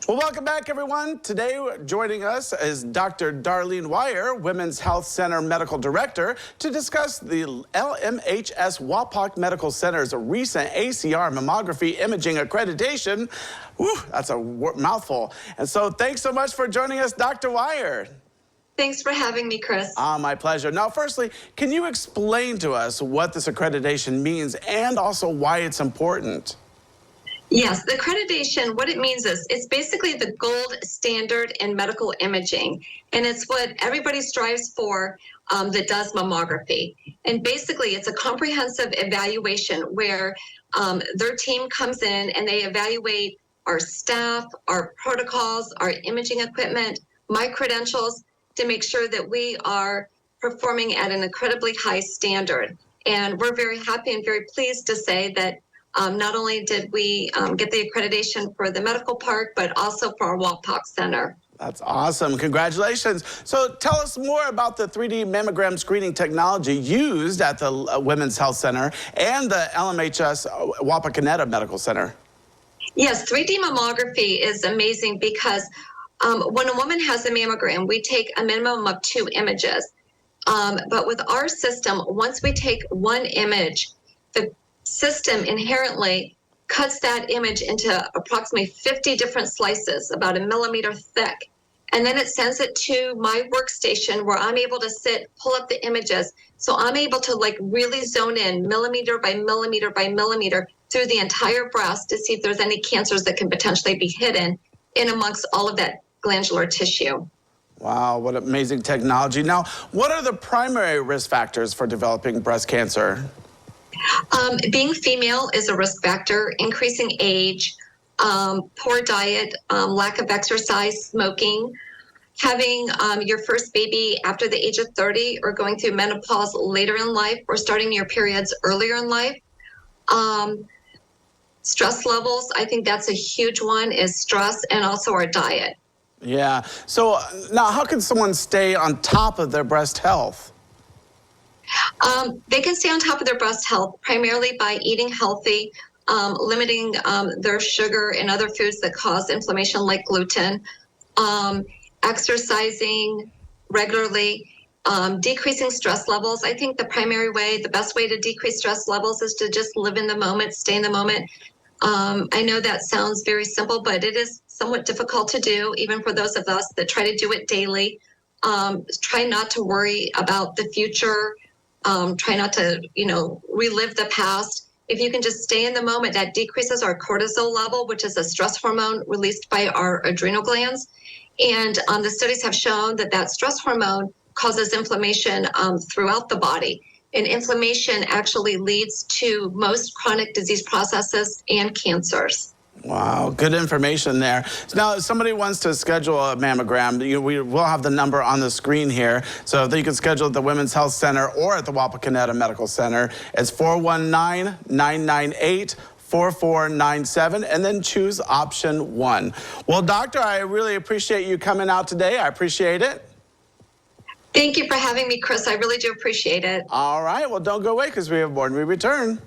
Well, welcome back, everyone. Today, joining us is Dr. Darlene Weyer, Women's Health Center Medical Director, to discuss the LMHS Wapak Medical Center's recent ACR Mammography Imaging Accreditation. Whew, that's a mouthful. And so thanks so much for joining us, Dr. Weyer. Thanks for having me, Chris. My pleasure. Now, firstly, can you explain to us what this accreditation means and also why it's important? Yes, the accreditation, what it means is it's basically the gold standard in medical imaging, and it's what everybody strives for that does mammography. And basically, it's a comprehensive evaluation where their team comes in and they evaluate our staff, our protocols, our imaging equipment, my credentials, to make sure that we are performing at an incredibly high standard. And we're very happy and very pleased to say that not only did we get the accreditation for the medical part, but also for our Wapak Center. That's awesome. Congratulations. So tell us more about the 3D mammogram screening technology used at the Women's Health Center and the LMHS Wapakoneta Medical Center. Yes, 3D mammography is amazing because when a woman has a mammogram, we take a minimum of 2 images. But with our system, once we take 1 image, the system inherently cuts that image into approximately 50 different slices, about 1 millimeter thick. And then it sends it to my workstation where I'm able to sit, pull up the images. So I'm able to really zone in millimeter by millimeter by millimeter through the entire breast to see if there's any cancers that can potentially be hidden in amongst all of that glandular tissue. Wow, what amazing technology. Now, what are the primary risk factors for developing breast cancer? Being female is a risk factor, increasing age, poor diet, lack of exercise, smoking, having your first baby after the age of 30 or going through menopause later in life or starting your periods earlier in life. Stress levels, I think that's a huge one, is stress and also our diet. Yeah. So now how can someone stay on top of their breast health? They can stay on top of their breast health primarily by eating healthy, limiting their sugar and other foods that cause inflammation like gluten, exercising regularly, decreasing stress levels. I think the best way to decrease stress levels is to just live in the moment, stay in the moment. I know that sounds very simple, but it is somewhat difficult to do, even for those of us that try to do it daily. Try not to worry about the future. Try not to, relive the past. If you can just stay in the moment, that decreases our cortisol level, which is a stress hormone released by our adrenal glands. And the studies have shown that stress hormone causes inflammation throughout the body. And inflammation actually leads to most chronic disease processes and cancers. Wow, good information there. Now, if somebody wants to schedule a mammogram, we will have the number on the screen here. So if you can schedule at the Women's Health Center or at the Wapakoneta Medical Center, it's 419-998-4497, and then choose option 1. Well, doctor, I really appreciate you coming out today. I appreciate it. Thank you for having me, Chris. I really do appreciate it. All right, well, don't go away because we have more when we return.